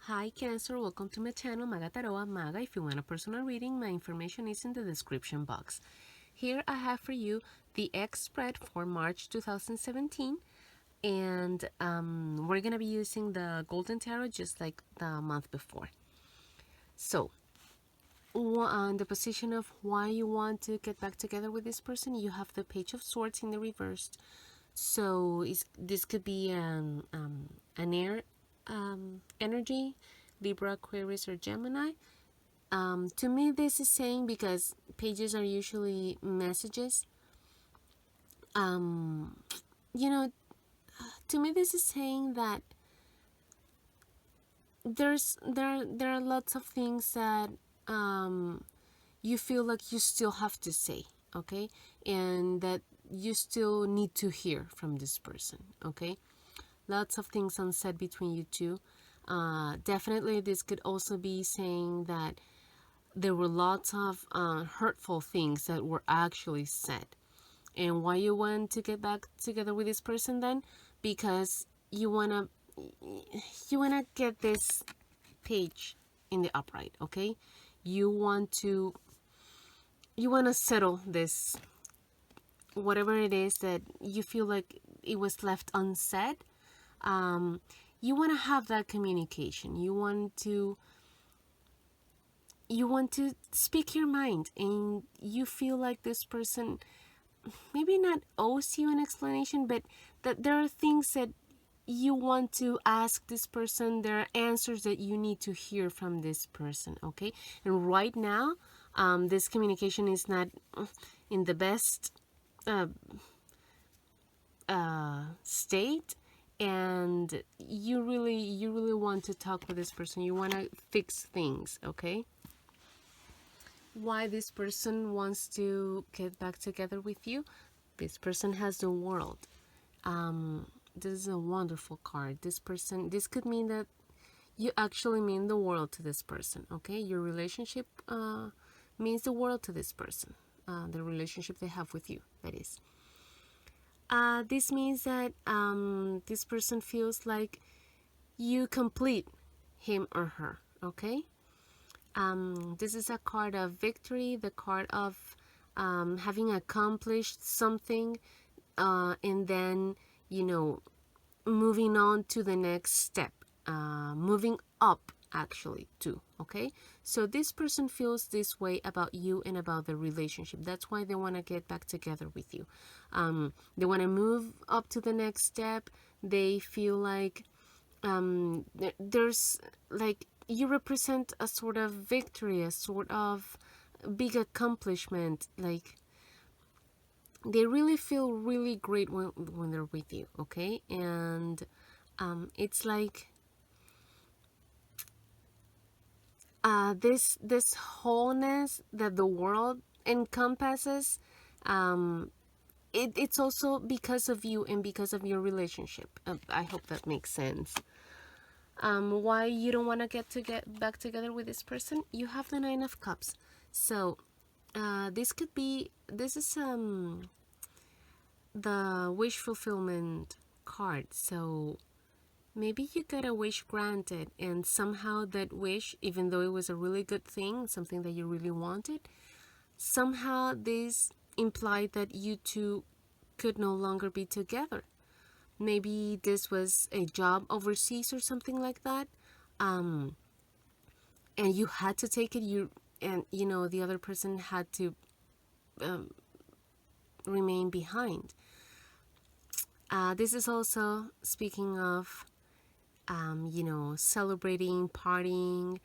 Hi Cancer, welcome to my channel Maga Taroa Maga. If you want a personal reading, my information is in the description box. Here I have for you the X spread for March 2017, and we're gonna be using the Golden Tarot just like the month before. So, on the position of why you want to get back together with this person, you have the Page of Swords in the reversed. So this could be an air energy, Libra, Aquarius, or Gemini. To me, this is saying, because pages are usually messages. You know, to me, this is saying that there are lots of things that you feel like you still have to say, okay, and that you still need to hear from this person, okay. Lots of things unsaid between you two. Definitely, this could also be saying that there were lots of hurtful things that were actually said. And why you want to get back together with this person then? Because you wanna get this page in the upright, okay? You want to settle this, whatever it is that you feel like it was left unsaid. You want to have that communication. You want to speak your mind, and you feel like this person maybe not owes you an explanation, but that there are things that you want to ask this person. There are answers that you need to hear from this person, okay? And right now, this communication is not in the best state, and you really want to talk with this person. You want to fix things, okay? Why this person wants to get back together with you? This person has the world. This is a wonderful card. This could mean that you actually mean the world to this person, okay? Your relationship means the world to this person. The relationship they have with you, that is. This means that this person feels like you complete him or her, okay? This is a card of victory, the card of having accomplished something, and then, moving on to the next step, moving up actually too, okay? So this person feels this way about you and about the relationship. That's why they want to get back together with you. They want to move up to the next step. They feel like there's like you represent a sort of victory, a sort of big accomplishment. Like, they really feel really great when they're with you, okay? And it's like this wholeness that the world encompasses. It's also because of you and because of your relationship. I hope that makes sense. Why you don't want to get back together with this person? You have the Nine of Cups. So this is the wish fulfillment card. So maybe you got a wish granted, and somehow that wish, even though it was a really good thing, something that you really wanted, somehow this implied that you two could no longer be together. Maybe this was a job overseas or something like that, and you had to take it. The other person had to remain behind. This is also speaking of celebrating, partying,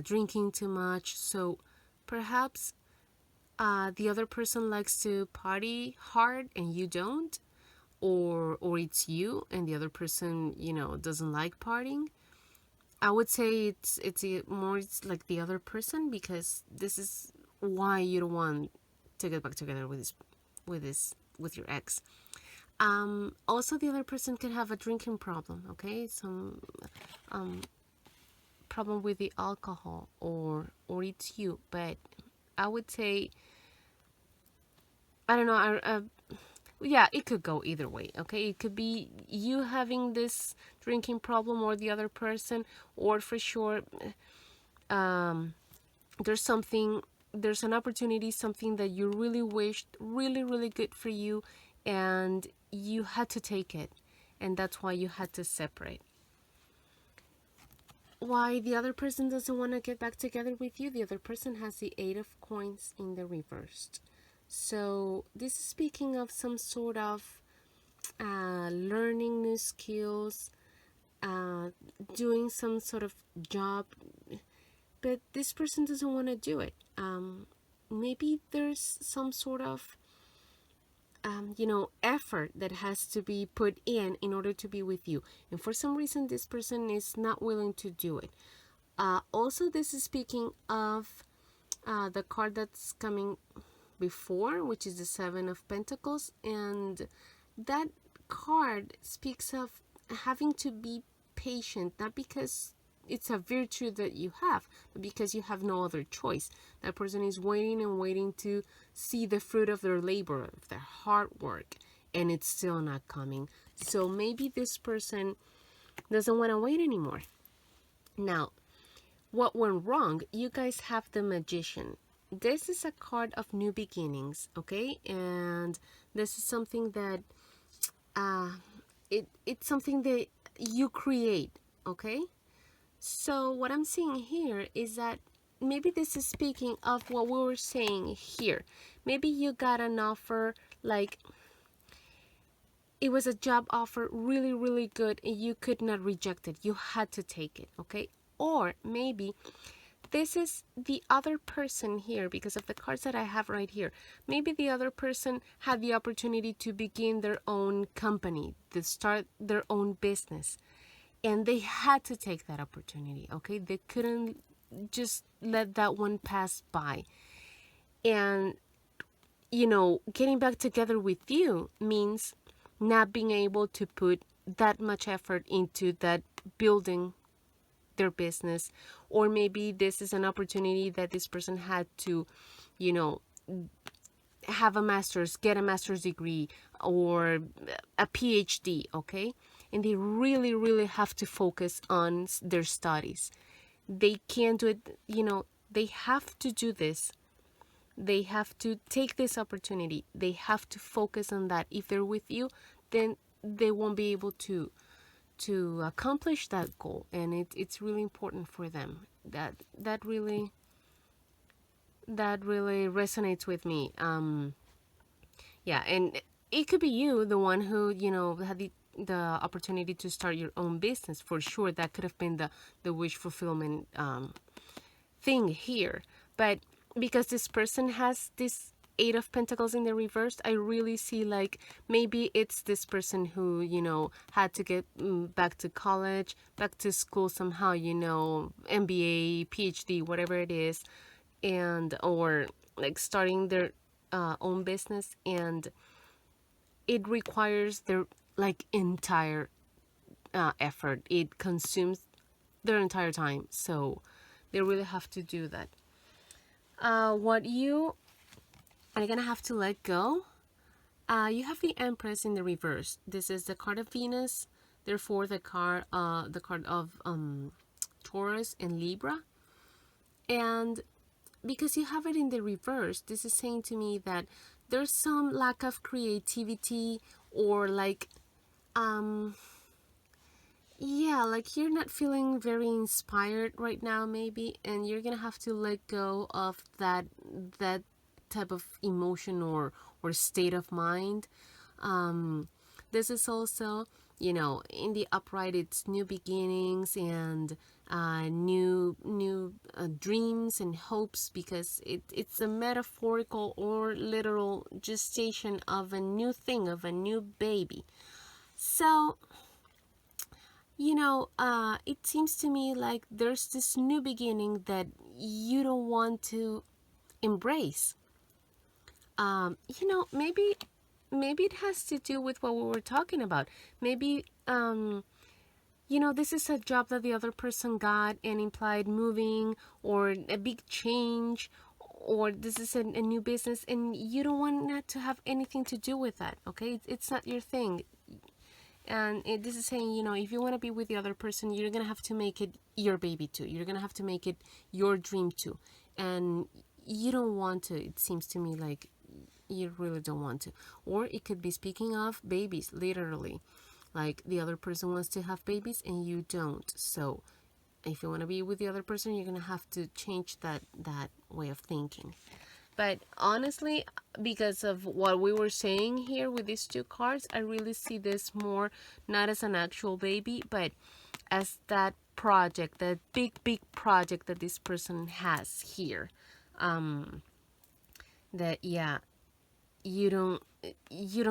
drinking too much. So perhaps the other person likes to party hard and you don't, or it's you and the other person doesn't like partying. I would say it's like the other person, because this is why you don't want to get back together with your ex. Also, the other person could have a drinking problem, okay? Some problem with the alcohol, or it's you. But I would say, I don't know, yeah, it could go either way, okay? It could be you having this drinking problem or the other person, or for sure, there's something, there's an opportunity, something that you really wished, really, really good for you, and you had to take it, and that's why you had to separate. Why the other person doesn't want to get back together with you? The other person has the Eight of Coins in the reversed. So this is speaking of some sort of learning new skills, doing some sort of job, but this person doesn't want to do it. Maybe there's some sort of effort that has to be put in order to be with you, and for some reason this person is not willing to do it. Also, this is speaking of the card that's coming before, which is the Seven of Pentacles, and that card speaks of having to be patient, not because it's a virtue that you have, but because you have no other choice. That person is waiting and waiting to see the fruit of their labor, of their hard work, and it's still not coming. So maybe this person doesn't want to wait anymore. Now, what went wrong? You guys have the Magician. This is a card of new beginnings, okay? And this is something that it's something that you create, okay? So what I'm seeing here is that maybe this is speaking of what we were saying here. Maybe you got an offer, like it was a job offer, really, really good, and you could not reject it. You had to take it, okay? Or maybe this is the other person here, because of the cards that I have right here. Maybe the other person had the opportunity to begin their own company, to start their own business, and they had to take that opportunity, okay? They couldn't just let that one pass by. And, getting back together with you means not being able to put that much effort into that building their business. Or maybe this is an opportunity that this person had to, have a master's, get a master's degree, or a PhD, okay? And they really, really have to focus on their studies. They can't do it, they have to do this. They have to take this opportunity. They have to focus on that. If they're with you, then they won't be able to accomplish that goal, and it's really important for them. That really resonates with me. Yeah, and it could be you, the one who had the opportunity to start your own business. For sure, that could have been the wish fulfillment thing here. But because this person has this Eight of Pentacles in the reverse, I really see like maybe it's this person who had to get back to college, back to school somehow, MBA, PhD, whatever it is, and or like starting their own business, and it requires their like entire effort. It consumes their entire time, so they really have to do that. What you are gonna have to let go. You have the Empress in the reverse. This is the card of Venus, therefore the card of Taurus and Libra. And because you have it in the reverse, this is saying to me that there's some lack of creativity, or like like you're not feeling very inspired right now maybe, and you're gonna have to let go of that type of emotion or state of mind. This is also, in the upright, it's new beginnings and new dreams and hopes, because it's a metaphorical or literal gestation of a new thing, of a new baby. So it seems to me like there's this new beginning that you don't want to embrace. Maybe it has to do with what we were talking about. Maybe this is a job that the other person got and implied moving, or a big change, or this is a new business and you don't want that to have anything to do with that, okay? It's not your thing. And this is saying, if you want to be with the other person, you're gonna have to make it your baby too. You're gonna have to make it your dream too. And you don't want to, it seems to me like you really don't want to. Or it could be speaking of babies, literally. Like the other person wants to have babies and you don't. So if you want to be with the other person, you're gonna have to change that way of thinking. But honestly, because of what we were saying here with these two cards, I really see this more not as an actual baby, but as that project, that big project that this person has here. That yeah, you don't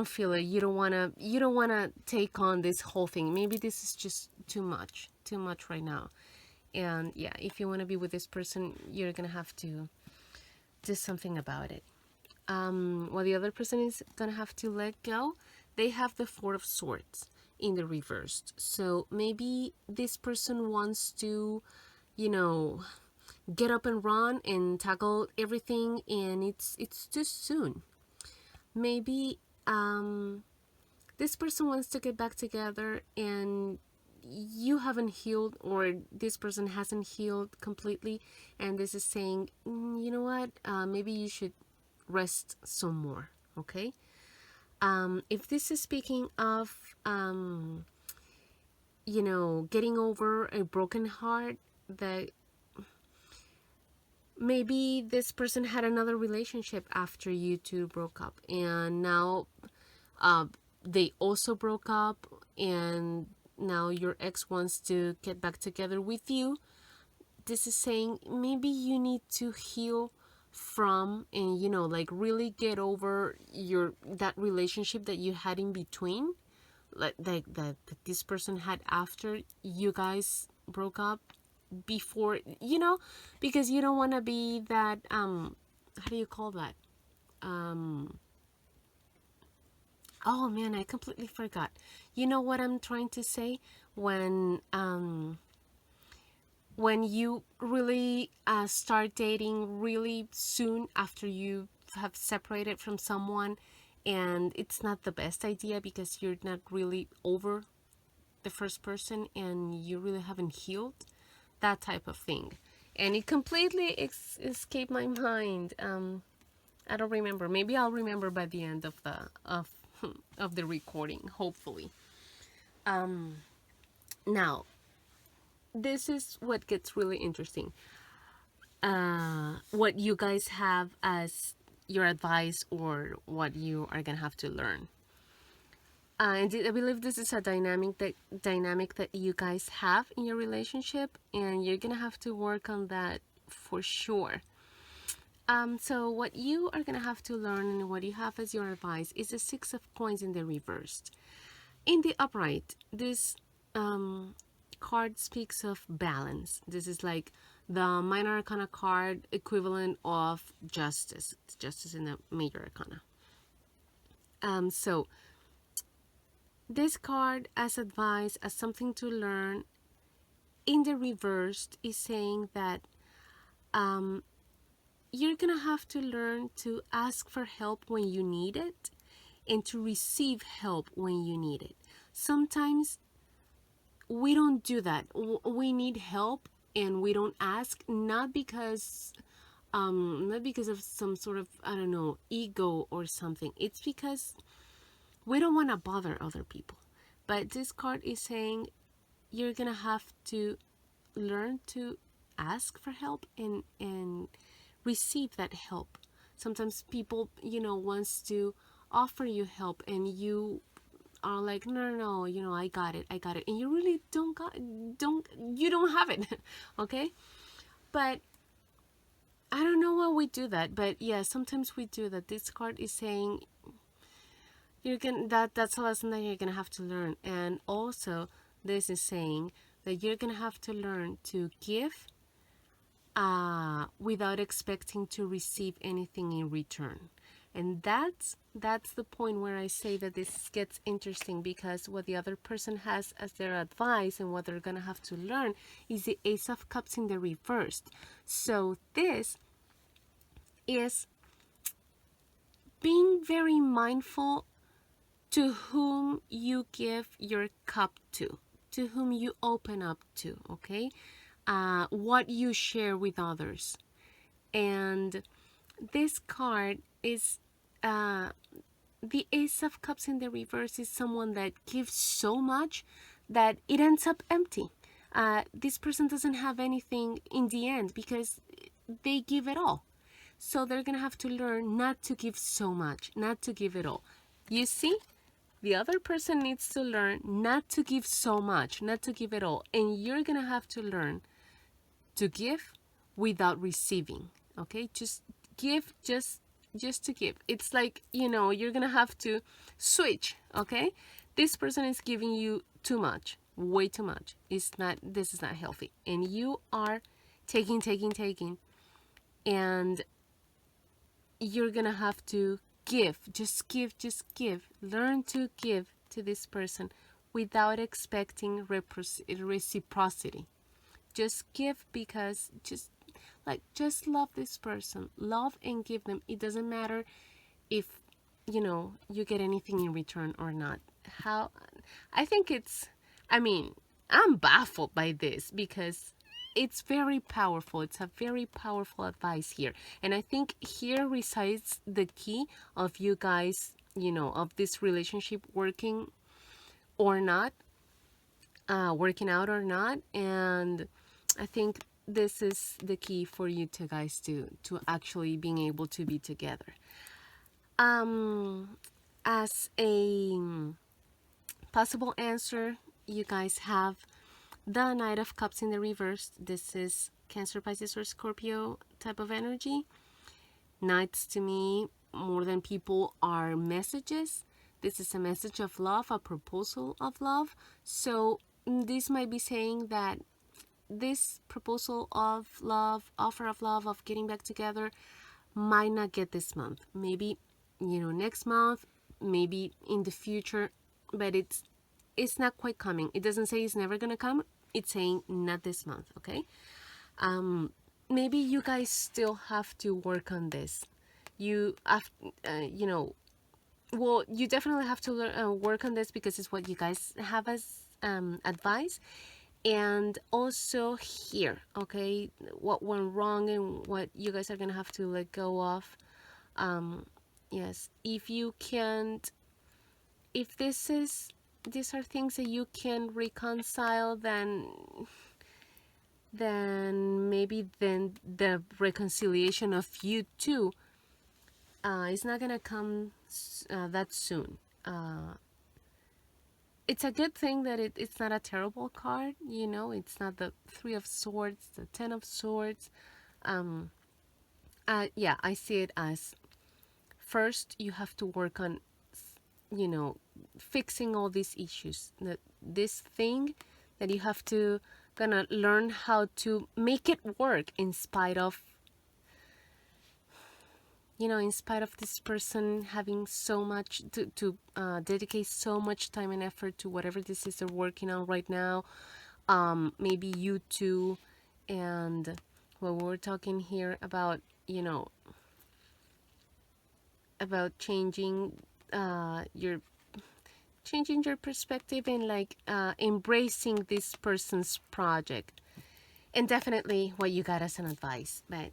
feel it. You don't wanna take on this whole thing. Maybe this is just too much right now. And yeah, if you want to be with this person, you're gonna have to do something about it. While the other person is gonna have to let go, they have the Four of Swords in the reversed. So maybe this person wants to, get up and run and tackle everything, and it's too soon. Maybe this person wants to get back together and you haven't healed, or this person hasn't healed completely, and this is saying, you know what, maybe you should rest some more, okay? If this is speaking of getting over a broken heart, that maybe this person had another relationship after you two broke up, and now they also broke up, and now your ex wants to get back together with you. This is saying maybe you need to heal from, and like really get over that relationship that you had in between, like that this person had after you guys broke up, before, because you don't want to be that how do you call that, oh man, I completely forgot. You know what I'm trying to say? When you really start dating really soon after you have separated from someone, and it's not the best idea because you're not really over the first person and you really haven't healed, that type of thing. And it completely escaped my mind. I don't remember. Maybe I'll remember by the end of of the recording, hopefully. Now, this is what gets really interesting. What you guys have as your advice, or what you are gonna have to learn. And I believe this is a dynamic that you guys have in your relationship, and you're gonna have to work on that for sure. So what you are gonna have to learn, and what you have as your advice, is the Six of Coins in the reversed. In the upright, this card speaks of balance. This is like the minor arcana card equivalent of justice. It's justice in the major arcana. So this card, as advice, as something to learn, in the reversed, is saying that you're gonna have to learn to ask for help when you need it, and to receive help when you need it. Sometimes we don't do that. We need help and we don't ask, not because of some sort of, I don't know, ego or something. It's because we don't want to bother other people. But this card is saying you're gonna have to learn to ask for help and receive that help. Sometimes people, wants to offer you help, and you are like, no, I got it, and you really don't have it. Okay? But I don't know why we do that, but yeah, sometimes we do that. This card is saying that's a lesson that you're gonna have to learn. And also, this is saying that you're gonna have to learn to give without expecting to receive anything in return. And that's the point where I say that this gets interesting, because what the other person has as their advice and what they're gonna have to learn is the Ace of Cups in the reversed. So this is being very mindful to whom you give your cup to whom you open up to, okay? What you share with others. And this card is the Ace of Cups in the reverse is someone that gives so much that it ends up empty. This person doesn't have anything in the end because they give it all. So they're going to have to learn not to give so much, not to give it all. You see? The other person needs to learn not to give so much, not to give it all. And you're going to have to learn to give without receiving, okay? Just give, just to give. It's like, you're going to have to switch, okay? This person is giving you too much, way too much. This is not healthy. And you are taking. And you're going to have to give. Learn to give to this person without expecting reciprocity. Just give because just love this person. Love and give them. It doesn't matter if, you get anything in return or not. I'm baffled by this because it's very powerful. It's a very powerful advice here. And I think here resides the key of you guys, of this relationship working or not, working out or not. And I think this is the key for you two guys to actually being able to be together. As a possible answer, you guys have the Knight of Cups in the reverse. This is Cancer, Pisces, or Scorpio type of energy. Knights to me, more than people, are messages. This is a message of love, a proposal of love. So this might be saying that this proposal of love, offer of love, of getting back together might not get this month. Maybe, next month, maybe in the future, but it's not quite coming. It doesn't say it's never gonna come. It's saying not this month, okay? Maybe you guys still have to work on this. You have, you definitely have to work on this because it's what you guys have as advice. And also here, okay, what went wrong and what you guys are gonna have to let go of. Yes, if you can't, if these are things that you can reconcile, then maybe then the reconciliation of you two is not gonna come that soon. It's a good thing that it's not a terrible card, it's not the Three of Swords, the Ten of Swords. Yeah, I see it as first you have to work on, fixing all these issues. This thing that you have to gonna learn how to make it work in spite of, in spite of this person having so much to dedicate so much time and effort to whatever this is they're working on right now. Maybe you too. And when we're talking here about, about changing your perspective and embracing this person's project. And definitely what you got as an advice. But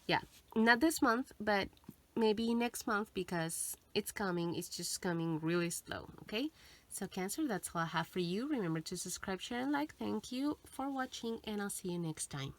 yeah, not this month, but maybe next month, because it's coming. It's just coming really slow, okay? So Cancer, that's all I have for you. Remember to subscribe, share, and like. Thank you for watching, and I'll see you next time.